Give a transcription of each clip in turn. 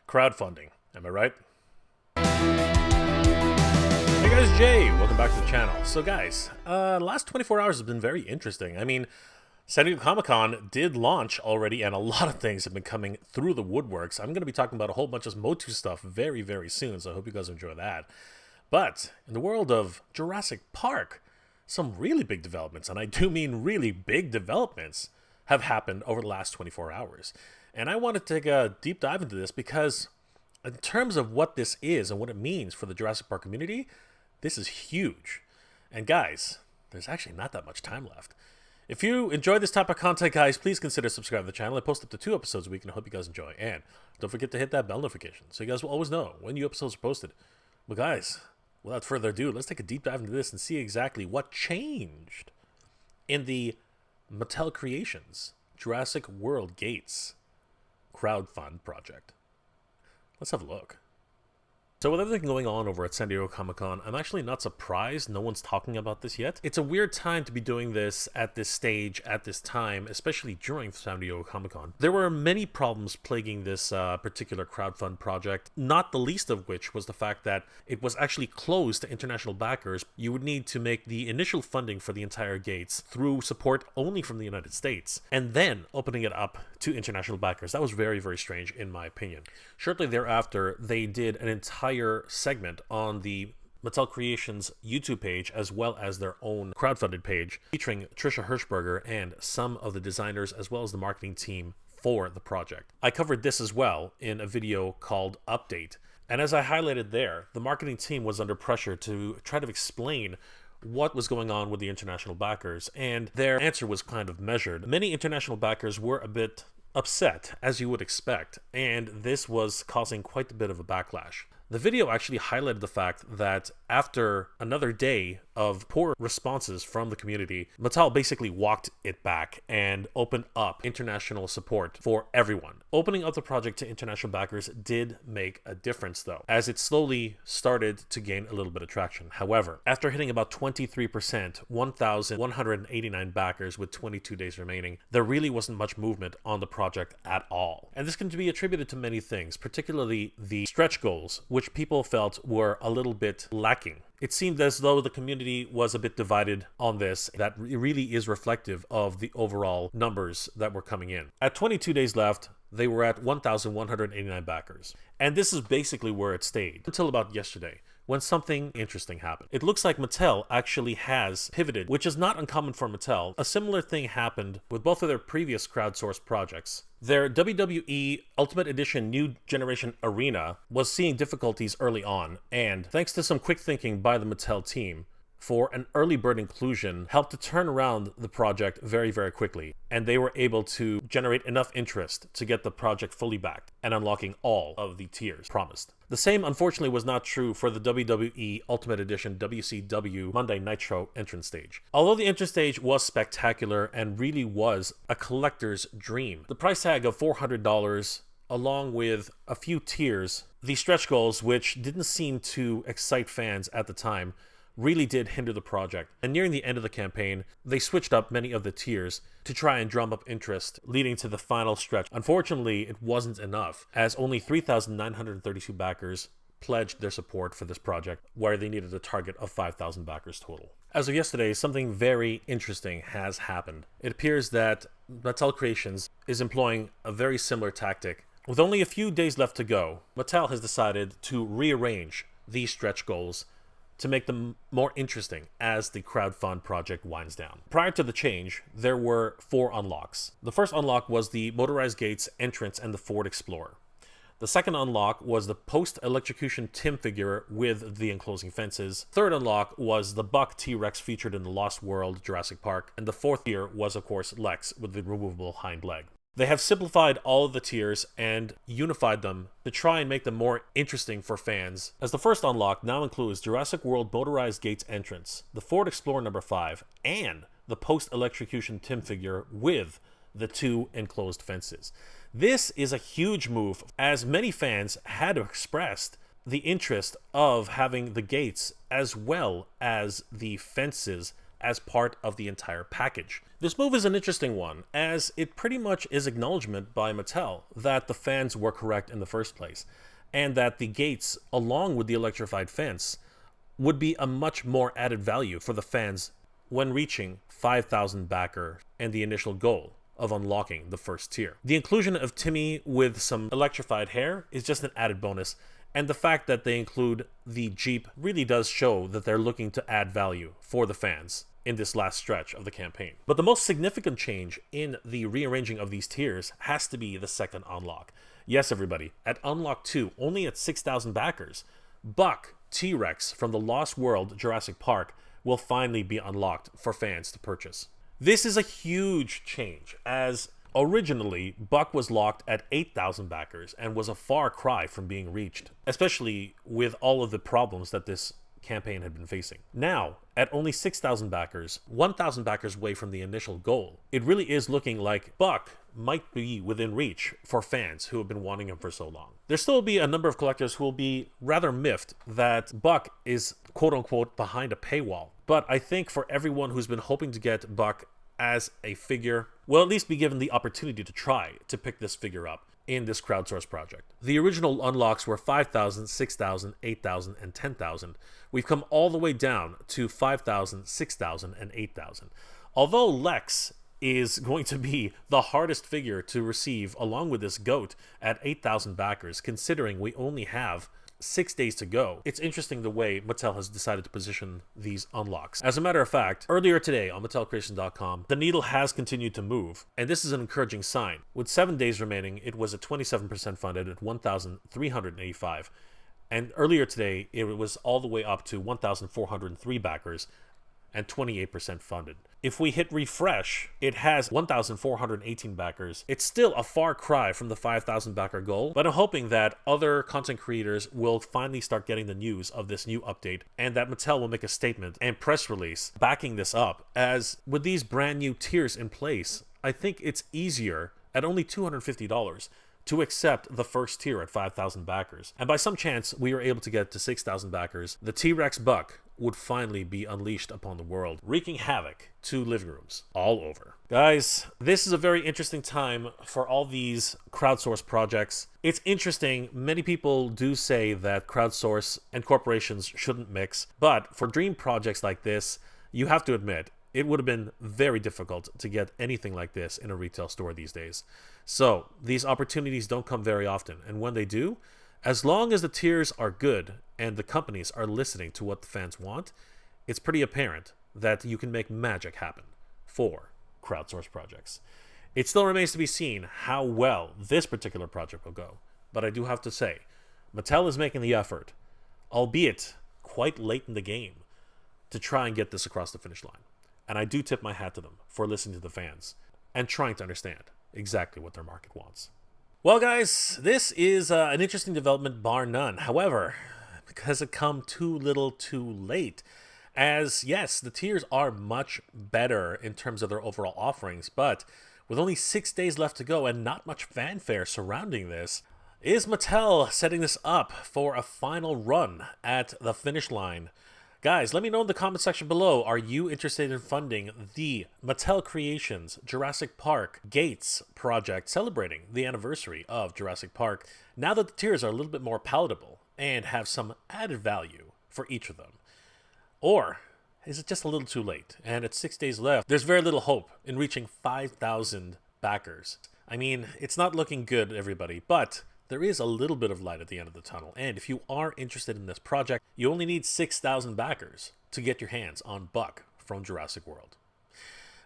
Crowdfunding, am I right? Hey guys, Jay, welcome back to the channel. So guys, the last 24 hours have been very interesting. I mean, San Diego Comic-Con did launch already, and a lot of things have been coming through the woodworks. I'm going to be talking about a whole bunch of Motu stuff very, very soon, so I hope you guys enjoy that. But in the world of Jurassic Park, some really big developments, and I do mean really big developments, have happened over the last 24 hours. And I want to take a deep dive into this because in terms of what this is and what it means for the Jurassic Park community, this is huge. And guys, there's actually not that much time left. If you enjoy this type of content, guys, please consider subscribing to the channel. I post up to 2 episodes a week, and I hope you guys enjoy. And don't forget to hit that bell notification so you guys will always know when new episodes are posted. But guys, without further ado, let's take a deep dive into this and see exactly what changed in the Mattel Creations Jurassic World Gates Crowdfund project. Let's have a look. So with everything going on over at San Diego Comic-Con, I'm actually not surprised no one's talking about this yet. It's a weird time to be doing this at this stage, at this time, especially during San Diego Comic-Con. There were many problems plaguing this particular crowdfund project, not the least of which was the fact that it was actually closed to international backers. You would need to make the initial funding for the entire Gates through support only from the United States, and then opening it up to international backers. That was very, very strange in my opinion. Shortly thereafter, they did an entire segment on the Mattel Creations YouTube page as well as their own crowdfunded page featuring Trisha Hirschberger and some of the designers as well as the marketing team for the project. I covered this as well in a video called Update, and as I highlighted there, the marketing team was under pressure to try to explain what was going on with the international backers, and their answer was kind of measured. Many international backers were a bit upset, as you would expect, and this was causing quite a bit of a backlash. The video actually highlighted the fact that after another day of poor responses from the community, Mattel basically walked it back and opened up international support for everyone. Opening up the project to international backers did make a difference though, as it slowly started to gain a little bit of traction. However, after hitting about 23%, 1,189 backers with 22 days remaining, there really wasn't much movement on the project at all. And this can be attributed to many things, particularly the stretch goals, which people felt were a little bit lacking. It seemed as though the community was a bit divided on this. That really is reflective of the overall numbers that were coming in. At 22 days left, they were at 1,189 backers. And this is basically where it stayed until about yesterday, when something interesting happened. It looks like Mattel actually has pivoted, which is not uncommon for Mattel. A similar thing happened with both of their previous crowdsourced projects. Their WWE Ultimate Edition New Generation Arena was seeing difficulties early on, and thanks to some quick thinking by the Mattel team, for an early bird inclusion helped to turn around the project very, very quickly. And they were able to generate enough interest to get the project fully backed and unlocking all of the tiers promised. The same, unfortunately, was not true for the WWE Ultimate Edition WCW Monday Nitro entrance stage. Although the entrance stage was spectacular and really was a collector's dream, the price tag of $400 along with a few tiers, the stretch goals, which didn't seem to excite fans at the time, really did hinder the project. And nearing the end of the campaign, they switched up many of the tiers to try and drum up interest, leading to the final stretch. Unfortunately, it wasn't enough, as only 3,932 backers pledged their support for this project, where they needed a target of 5,000 backers total. As of yesterday, something very interesting has happened. It appears that Mattel Creations is employing a very similar tactic. With only a few days left to go, Mattel has decided to rearrange these stretch goals to make them more interesting as the crowdfund project winds down. Prior to the change, there were 4 unlocks. The first unlock was the motorized gates entrance and the Ford Explorer. The second unlock was the post-electrocution Tim figure with the enclosing fences. Third unlock was the Buck T-Rex featured in the Lost World Jurassic Park. And the fourth tier was, of course, Lex with the removable hind leg. They have simplified all of the tiers and unified them to try and make them more interesting for fans, as the first unlock now includes Jurassic World Motorized Gates entrance, the Ford Explorer number 5, and the post-electrocution Tim figure with the 2 enclosed fences. This is a huge move, as many fans had expressed the interest of having the gates as well as the fences as part of the entire package. This move is an interesting one, as it pretty much is acknowledgement by Mattel that the fans were correct in the first place, and that the gates, along with the electrified fence, would be a much more added value for the fans when reaching 5,000 backer and the initial goal of unlocking the first tier. The inclusion of Timmy with some electrified hair is just an added bonus, and the fact that they include the Jeep really does show that they're looking to add value for the fans in this last stretch of the campaign. But the most significant change in the rearranging of these tiers has to be the second unlock. Yes, everybody, at Unlock 2, only at 6,000 backers, Buck T-Rex from the Lost World Jurassic Park will finally be unlocked for fans to purchase. This is a huge change, as originally Buck was locked at 8,000 backers and was a far cry from being reached, especially with all of the problems that this campaign had been facing. Now, at only 6,000 backers, 1,000 backers away from the initial goal, it really is looking like Buck might be within reach for fans who have been wanting him for so long. There still will be a number of collectors who will be rather miffed that Buck is quote-unquote behind a paywall, but I think for everyone who's been hoping to get Buck as a figure, will at least be given the opportunity to try to pick this figure up in this crowdsource project. The original unlocks were 5,000, 6,000, 8,000, and 10,000. We've come all the way down to 5,000, 6,000, and 8,000. Although Lex is going to be the hardest figure to receive along with this goat at 8,000 backers, considering we only have 6 days to go, it's interesting the way Mattel has decided to position these unlocks. As a matter of fact, earlier today on MattelCreations.com, the needle has continued to move, and this is an encouraging sign. With 7 days remaining, it was at 27% funded at 1,385, and earlier today, it was all the way up to 1,403 backers and 28% funded. If we hit refresh, it has 1,418 backers. It's still a far cry from the 5,000 backer goal, but I'm hoping that other content creators will finally start getting the news of this new update, and that Mattel will make a statement and press release backing this up, as with these brand new tiers in place, I think it's easier at only $250 to accept the first tier at 5,000 backers. And by some chance, we were able to get to 6,000 backers. The T-Rex Buck would finally be unleashed upon the world, wreaking havoc to living rooms all over. Guys, this is a very interesting time for all these crowdsource projects. It's interesting, many people do say that crowdsource and corporations shouldn't mix, but for dream projects like this, you have to admit, it would have been very difficult to get anything like this in a retail store these days. So, these opportunities don't come very often, and when they do, as long as the tiers are good and the companies are listening to what the fans want, it's pretty apparent that you can make magic happen for crowdsource projects. It still remains to be seen how well this particular project will go, but I do have to say, Mattel is making the effort, albeit quite late in the game, to try and get this across the finish line. And I do tip my hat to them for listening to the fans and trying to understand exactly what their market wants. Well, guys, this is an interesting development, bar none. However, because it come too little too late, as yes, the tiers are much better in terms of their overall offerings, but with only 6 days left to go and not much fanfare surrounding this, is Mattel setting this up for a final run at the finish line? Guys, let me know in the comment section below, are you interested in funding the Mattel Creations Jurassic Park Gates project celebrating the anniversary of Jurassic Park, now that the tiers are a little bit more palatable and have some added value for each of them? Or is it just a little too late and it's 6 days left? There's very little hope in reaching 5,000 backers. I mean, it's not looking good, everybody, but there is a little bit of light at the end of the tunnel, and if you are interested in this project, you only need 6,000 backers to get your hands on Buck from Jurassic World.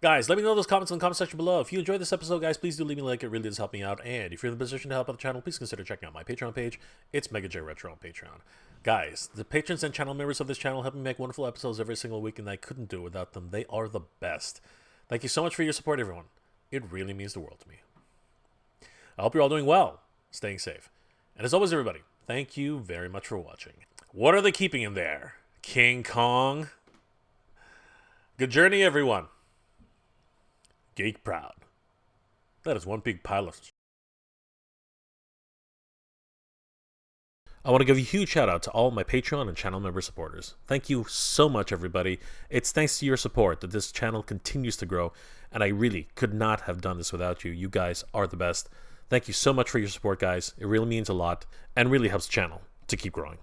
Guys, let me know those comments in the comment section below. If you enjoyed this episode, guys, please do leave me a like. It really does help me out. And if you're in the position to help out the channel, please consider checking out my Patreon page. It's Mega J Retro on Patreon. Guys, the patrons and channel members of this channel help me make wonderful episodes every single week, and I couldn't do it without them. They are the best. Thank you so much for your support, everyone. It really means the world to me. I hope you're all doing well, staying safe. And as always, everybody, thank you very much for watching. What are they keeping in there? King Kong? Good journey, everyone. Geek proud. That is one big pile of... I want to give a huge shout out to all my Patreon and channel member supporters. Thank you so much, everybody. It's thanks to your support that this channel continues to grow, and I really could not have done this without you. You guys are the best. Thank you so much for your support, guys. It really means a lot and really helps the channel to keep growing.